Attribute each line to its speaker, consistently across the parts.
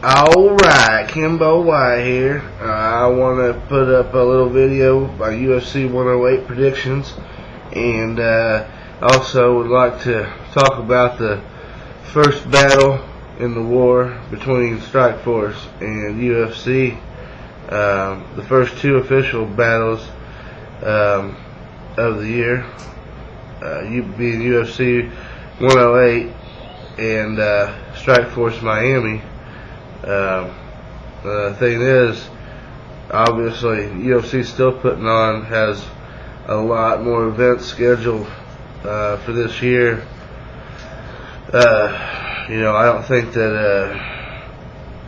Speaker 1: Alright, Kimbo White here. I want to put up a little video by UFC 108 predictions, and also would like to talk about the first battle in the war between Strikeforce and UFC. The first two official battles of the year, being UFC 108 and Strikeforce Miami. The thing is, obviously, UFC still has a lot more events scheduled for this year. I don't think that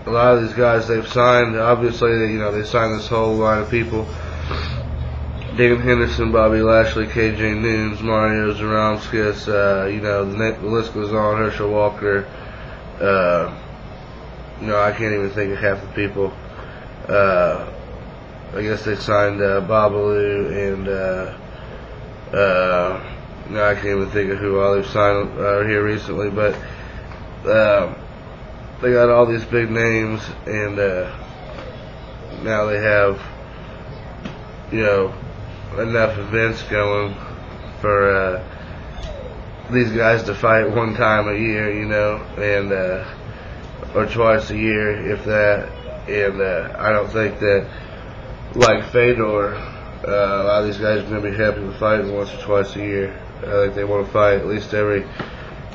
Speaker 1: a lot of these guys they've signed, obviously, they signed this whole line of people: Dan Henderson, Bobby Lashley, KJ Noons, Mario Zaromskis, the list goes on, Herschel Walker. I can't even think of half the people. I guess they signed Babalu and I can't even think of who all they've signed here recently, but they got all these big names, and now they have enough events going for these guys to fight one time a year, and or twice a year, if that. And I don't think that, like Fedor, a lot of these guys are going to be happy with fighting once or twice a year. I think they want to fight at least every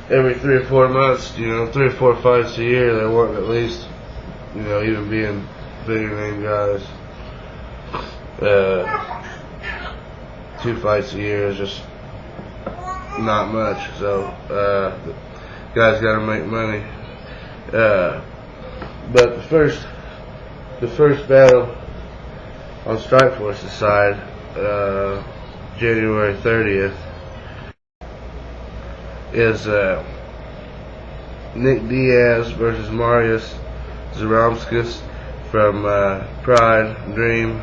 Speaker 1: 3 or 4 months. 3 or 4 fights a year. They want at least, even being bigger name guys. 2 fights a year is just not much. So guys got to make money. But the first battle on Strikeforce's side, January 30th, is Nick Diaz versus Marius Zaromskis from Pride Dream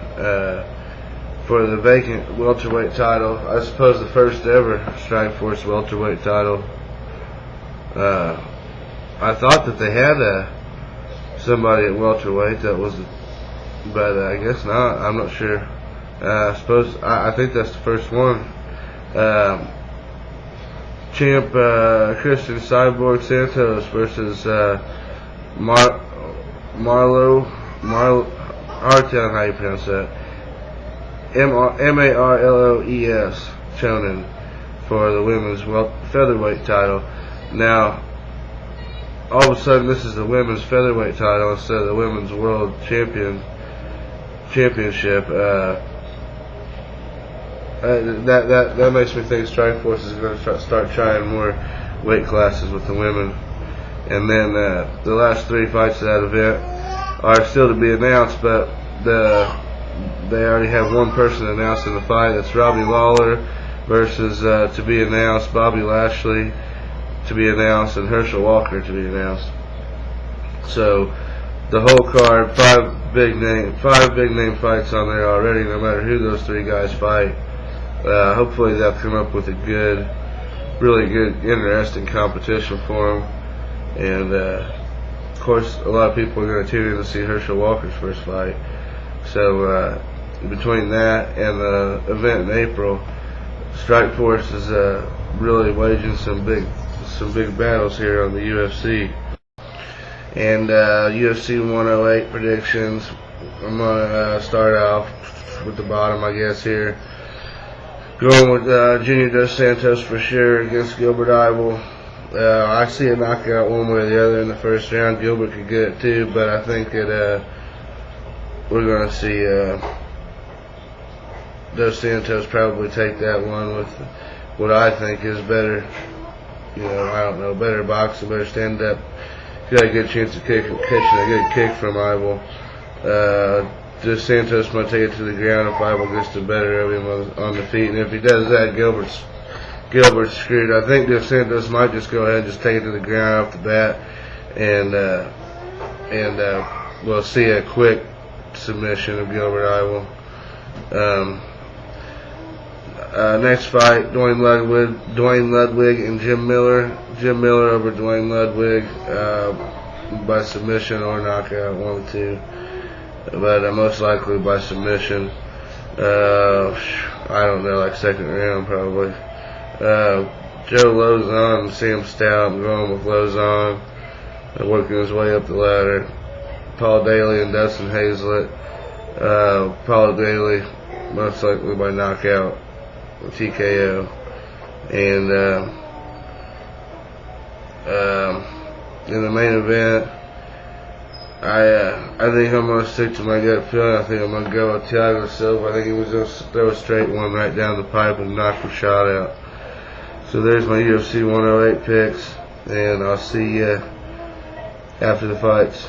Speaker 1: for the vacant welterweight title. I suppose the first ever Strikeforce welterweight title. I thought that they had somebody at welterweight that was, but I guess not. I'm not sure. I think that's the first one. Champ Christian Cyborg Santos versus Marlo. Hard telling how you pronounce that. Marloes Chonen for the women's featherweight title. Now, all of a sudden, this is the women's featherweight title instead of the women's world championship. That makes me think Strikeforce is going to start trying more weight classes with the women. And then the last 3 fights of that event are still to be announced, but they already have one person announced in the fight. That's Robbie Lawler versus to be announced Bobby Lashley to be announced, and Herschel Walker to be announced. So the whole card, 5 big name fights on there already, no matter who those 3 guys fight. Hopefully they'll come up with a really good, interesting competition for them. And of course, a lot of people are going to tune in to see Herschel Walker's first fight. So between that and the event in April, Strikeforce is really waging some big battles here on the UFC. And UFC 108 predictions. I'm gonna start off with the bottom, I guess, here. Going with Junior Dos Santos for sure against Gilbert Yvel. I see a knockout one way or the other in the first round. Gilbert could get it too, but I think that we're gonna see Dos Santos probably take that one with what I think is better. Better boxing, better stand up. Got a good chance of catching a good kick from Yvel. Dos Santos might take it to the ground if Yvel gets the better of him on the feet, and if he does that, Gilbert's screwed. I think Dos Santos might just go ahead and just take it to the ground off the bat, and we'll see a quick submission of Gilbert Yvel. Next fight, Dwayne Ludwig and Jim Miller. Jim Miller over Dwayne Ludwig. by submission or knockout, one of the two. But most likely by submission. I don't know, like second round probably. Joe Lozon and Sam Stout. I'm going with Lozon. Working his way up the ladder. Paul Daly and Dustin Hazlett. Paul Daly most likely by knockout, TKO. And in the main event, I think I'm going to stick to my gut feeling. I think I'm going to go with Thiago Silva. I think he was going to throw a straight one right down the pipe and knock the shot out. So there's my UFC 108 picks, and I'll see you after the fights.